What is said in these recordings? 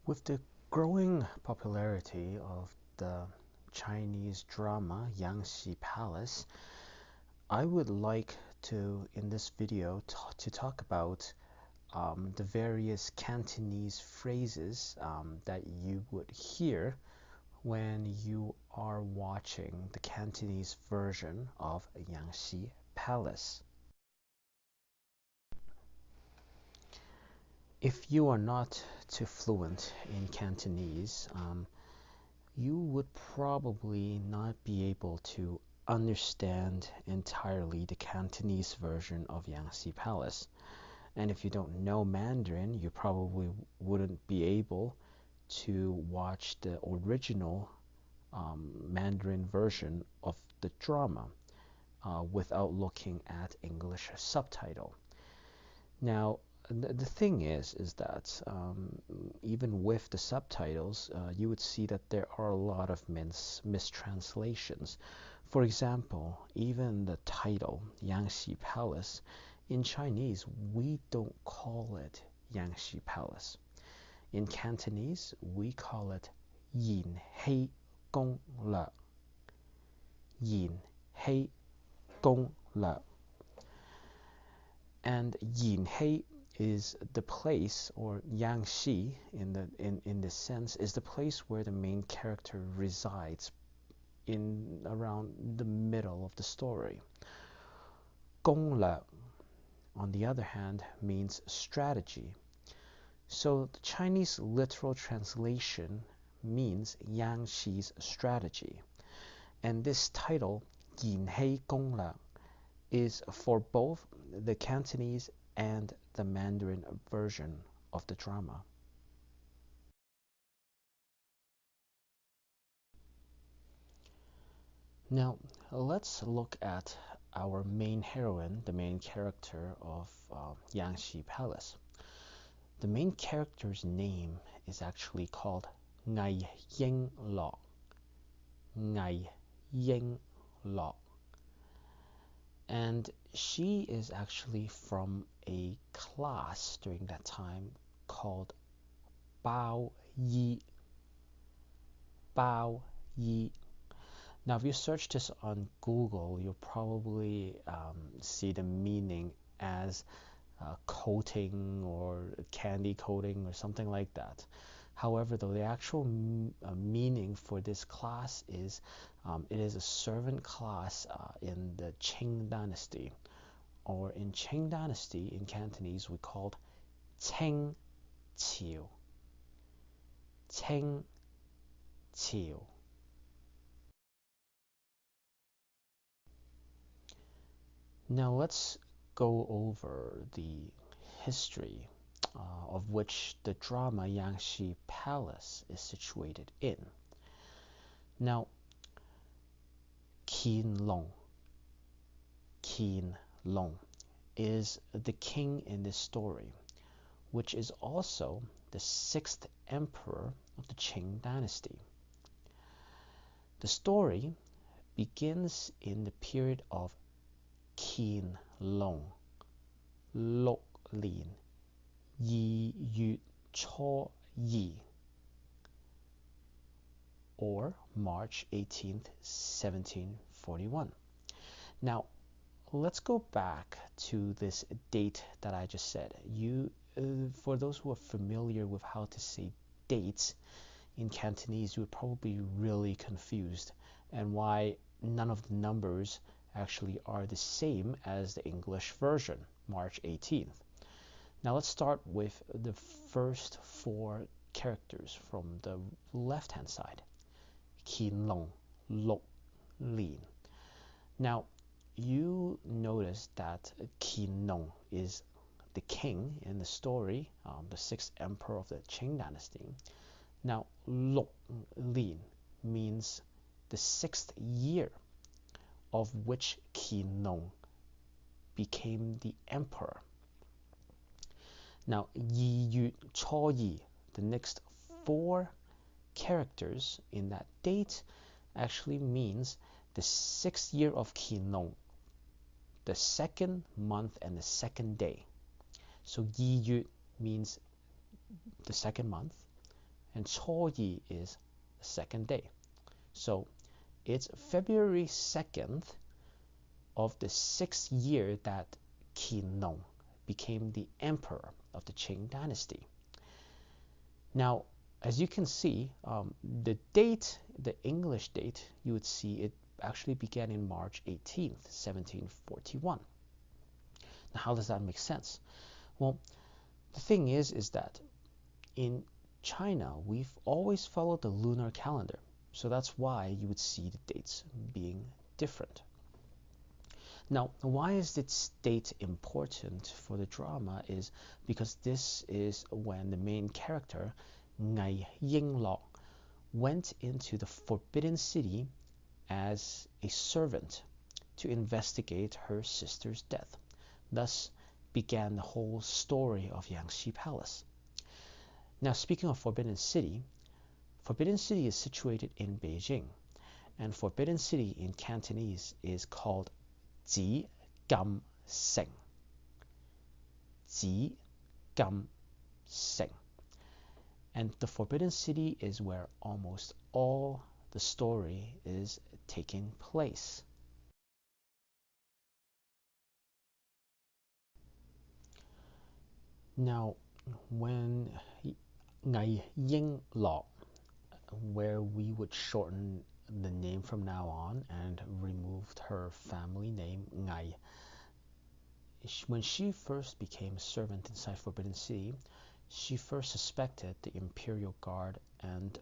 With the growing popularity of the Chinese drama Yanxi Palace, I would like to, in this video, to talk about the various Cantonese phrases that you would hear when you are watching the Cantonese version of Yanxi Palace. If you are not too fluent in Cantonese, you would probably not be able to understand entirely the Cantonese version of Yanxi Palace. And if you don't know Mandarin, you probably wouldn't be able to watch the original Mandarin version of the drama without looking at English subtitle. Now, the thing is that even with the subtitles, you would see that there are a lot of mistranslations. For example, even the title, Yanxi Palace, in Chinese, we don't call it Yanxi Palace. In Cantonese, we call it Yin Hei Gong Le. Yin Hei Gong Le. And Yin Hei is the place, or Yanxi in this sense, is the place where the main character resides in around the middle of the story. Gongle, on the other hand, means strategy. So the Chinese literal translation means Yanxi's strategy. And this title, Yin Hei Gongle, is for both the Cantonese and the Mandarin version of the drama. Now, let's look at our main heroine, the main character of Yanxi Palace. The main character's name is actually called Ngai Ying Lo. Ngai Ying Lo. And she is actually from a class during that time called Bao Yi. Bao Yi. Now, if you search this on Google, you'll probably see the meaning as coating or candy coating or something like that. However, though, the actual meaning for this class is it is a servant class in the Qing dynasty, or in Qing dynasty in Cantonese we called Qing Qiu. Qing Qiu. Now let's go over the history of which the drama Yanxi Palace is situated in. Now, Qianlong is the king in this story, which is also the 6th emperor of the Qing dynasty. The story begins in the period of Qianlong, Lok Lin, Yi Yu Cho Yi, or March 18th, 1741. Now, let's go back to this date that I just said. For those who are familiar with how to say dates in Cantonese, you would probably be really confused and why none of the numbers actually are the same as the English version, March 18th. Now let's start with the first 4 characters from the left-hand side. Qianlong, Lok, Lin. Now, you notice that Qianlong is the king in the story, the 6th emperor of the Qing dynasty. Now, Lok Lin means the 6th year of which Qianlong became the emperor. Now, Yi Yu Cho Yi, the next 4 characters in that date, actually means the 6th year of Qianlong, the 2nd month and the 2nd day. So Yi Yu means the 2nd month, and 初一 is second day. So it's February 2nd of the 6th year that Qin Long became the emperor of the Qing dynasty. Now, as you can see, the date, the English date, you would see it actually began in March 18th, 1741. Now, how does that make sense? Well, the thing is that in China, we've always followed the lunar calendar. So that's why you would see the dates being different. Now, why is this date important for the drama is because this is when the main character, Ngai Yinglo, went into the Forbidden City as a servant to investigate her sister's death. Thus began the whole story of Yanxi Palace. Now, speaking of Forbidden City is situated in Beijing, and Forbidden City in Cantonese is called Ji Gam Seng. Ji Gam Seng. And the Forbidden City is where almost all the story is taking place. Now, when Ngai Ying Lo, where we would shorten the name from now on and removed her family name, Ngai, when she first became a servant inside Forbidden City, she first suspected the imperial guard and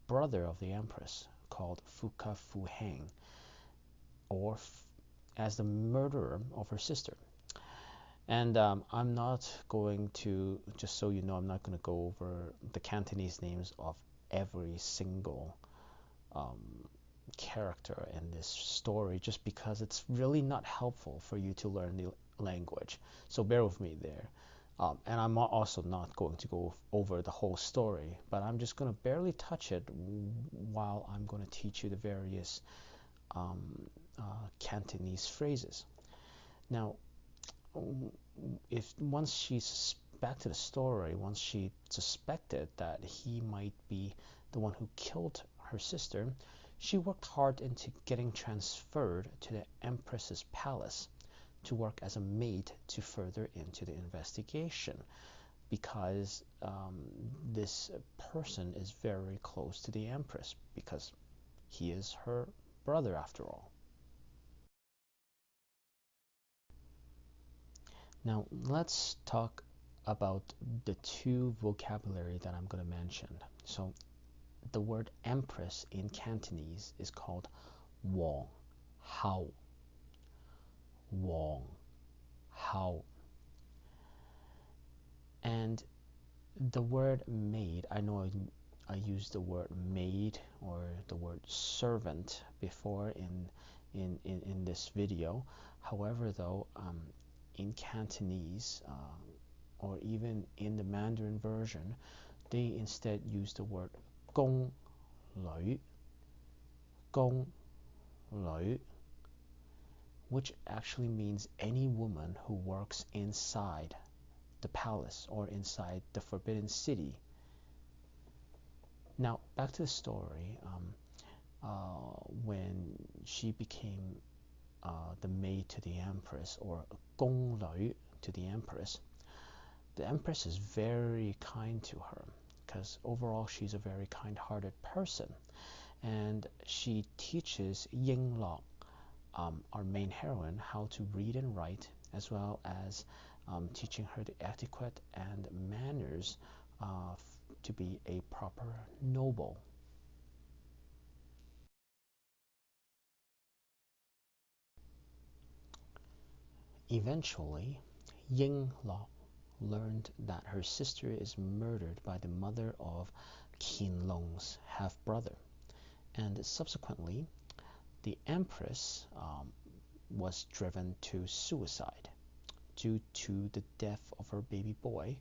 brother of the empress, called Fuka Fu Heng, or as the murderer of her sister. And I'm not going to, just so you know, I'm not going to go over the Cantonese names of every single character in this story, just because it's really not helpful for you to learn the language. So bear with me there. And I'm also not going to go over the whole story, but I'm just going to barely touch it while I'm going to teach you the various Cantonese phrases. Now, once she's back to the story, once she suspected that he might be the one who killed her sister, she worked hard into getting transferred to the Empress's palace to work as a maid to further into the investigation, because this person is very close to the Empress, because he is her brother after all. Now let's talk about the two vocabulary that I'm going to mention. So the word empress in Cantonese is called Wang Hao. Wang Hao. And the word maid, I know I used the word maid or the word servant before in this video. However, though, in Cantonese, or even in the Mandarin version, they instead use the word gong lu, which actually means any woman who works inside the palace or inside the Forbidden City. Now, back to the story. When she became the maid to the Empress, or gong lu to the Empress is very kind to her, because overall she's a very kind-hearted person, and she teaches Ying Lo, our main heroine, how to read and write, as well as teaching her the etiquette and manners to be a proper noble. Eventually, Ying Lo learned that her sister is murdered by the mother of Qin Long's half-brother, and subsequently the Empress was driven to suicide due to the death of her baby boy,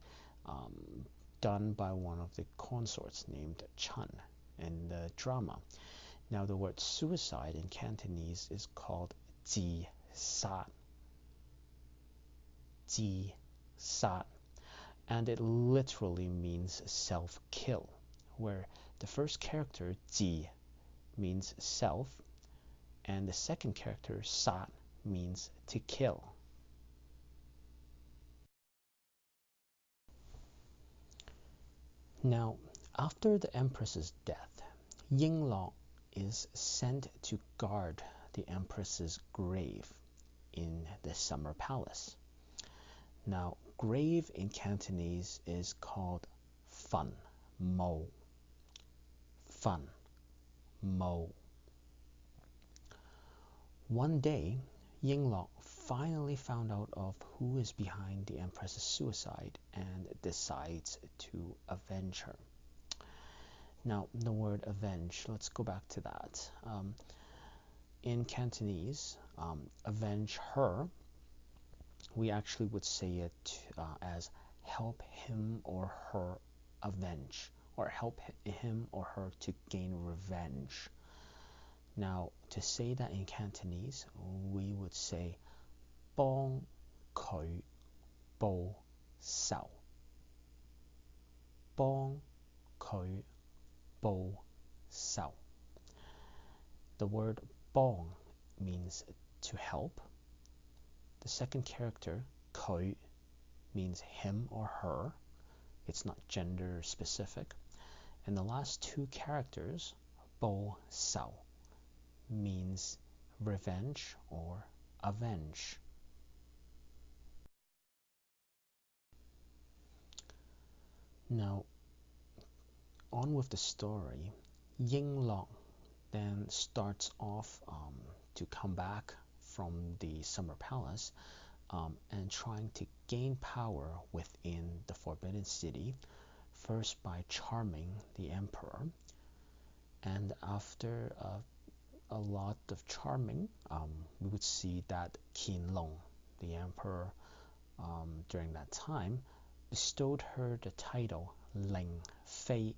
done by one of the consorts named Chen in the drama. Now, the word suicide in Cantonese is called ji sa. Ji sa. And it literally means self-kill. where the first character, ji, means self, and the second character, sa, means to kill. Now, after the empress's death, Yingluck is sent to guard the empress's grave in the summer palace. Now, grave in Cantonese is called fan mo. Fan mo. One day, Yingluck finally found out of who is behind the empress's suicide and decides to avenge her. Now, the word avenge, let's go back to that. In Cantonese, avenge her, we actually would say it as help him or her avenge, or help him or her to gain revenge. Now, to say that in Cantonese, we would say 幫佢報仇，幫佢報仇. The word 幫 means to help. The second character, 佢, means him or her. It's not gender specific. And the last two characters, 報仇, means revenge or avenge. Now, on with the story. Yingluck then starts off to come back from the summer palace and trying to gain power within the Forbidden City, first by charming the emperor, and after a lot of charming, we would see that Qianlong, the emperor during that time, bestowed her the title Ling Fei.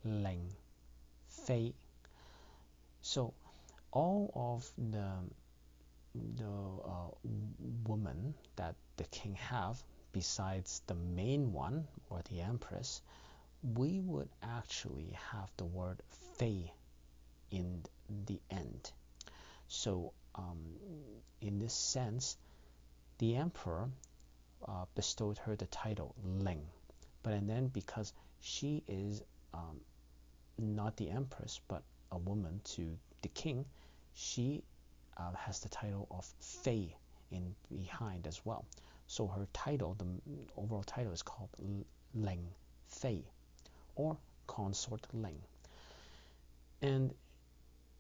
Ling Fei. So all of the women that the king have, besides the main one or the empress, we would actually have the word Fei in the end. So in this sense, the emperor bestowed her the title Ling, but then because she is not the empress but a woman to the king, she has the title of Fei in behind as well. So her title, the overall title, is called Ling Fei, or Consort Ling. And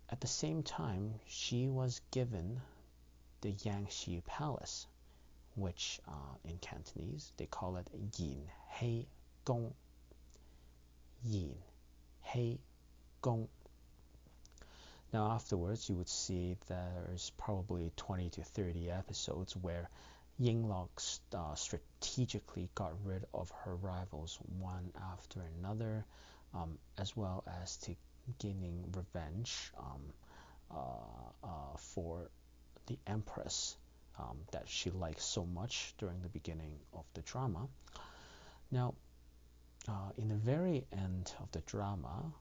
at the same time, she was given the Yanxi Palace, which in Cantonese they call it Yin Hei Gong. Yin Hei Gong. Now afterwards, you would see there's probably 20 to 30 episodes where Yingluck strategically got rid of her rivals one after another, as well as to gaining revenge for the empress that she liked so much during the beginning of the drama. Now, in the very end of the drama,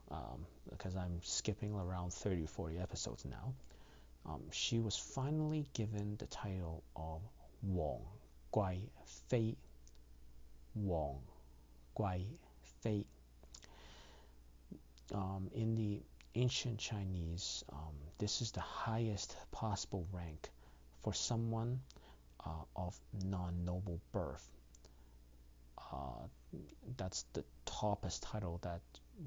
because I'm skipping around 30 or 40 episodes now, she was finally given the title of Wang Guai Fei. Wang Guai Fei. In the ancient Chinese, this is the highest possible rank for someone of non-noble birth. That's the toppest title that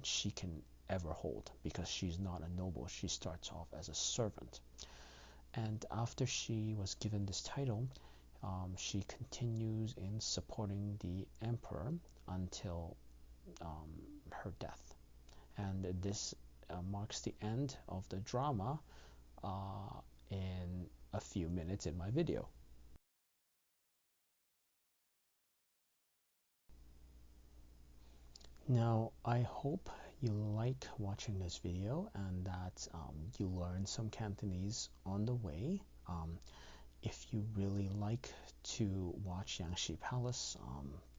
she can ever hold, because she's not a noble. She starts off as a servant. And after she was given this title, she continues in supporting the emperor until her death. And this marks the end of the drama in a few minutes in my video. Now, I hope you like watching this video and that you learn some Cantonese on the way. If you really like to watch Yanxi Palace,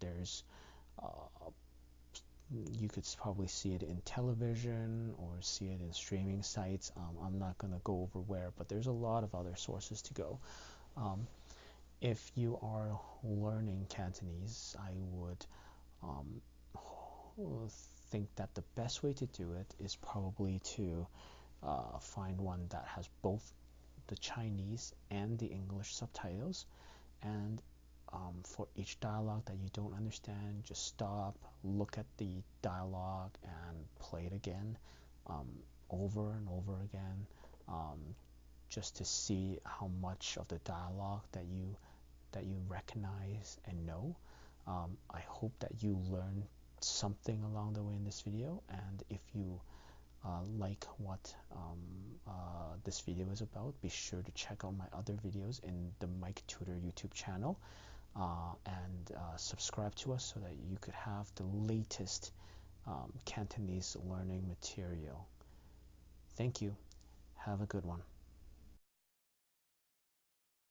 there's You could probably see it in television or see it in streaming sites. I'm not going to go over where, but there's a lot of other sources to go. Um, if you are learning Cantonese, I would um, think that the best way to do it is probably to find one that has both the Chinese and the English subtitles. And for each dialogue that you don't understand, just stop, look at the dialogue, and play it again, um, over and over again, um, just to see how much of the dialogue that you recognize and know. I hope that you learned something along the way in this video, and if you like what this video is about, be sure to check out my other videos in the Mike Tutor YouTube channel, and subscribe to us so that you could have the latest Cantonese learning material. Thank you. Have a good one.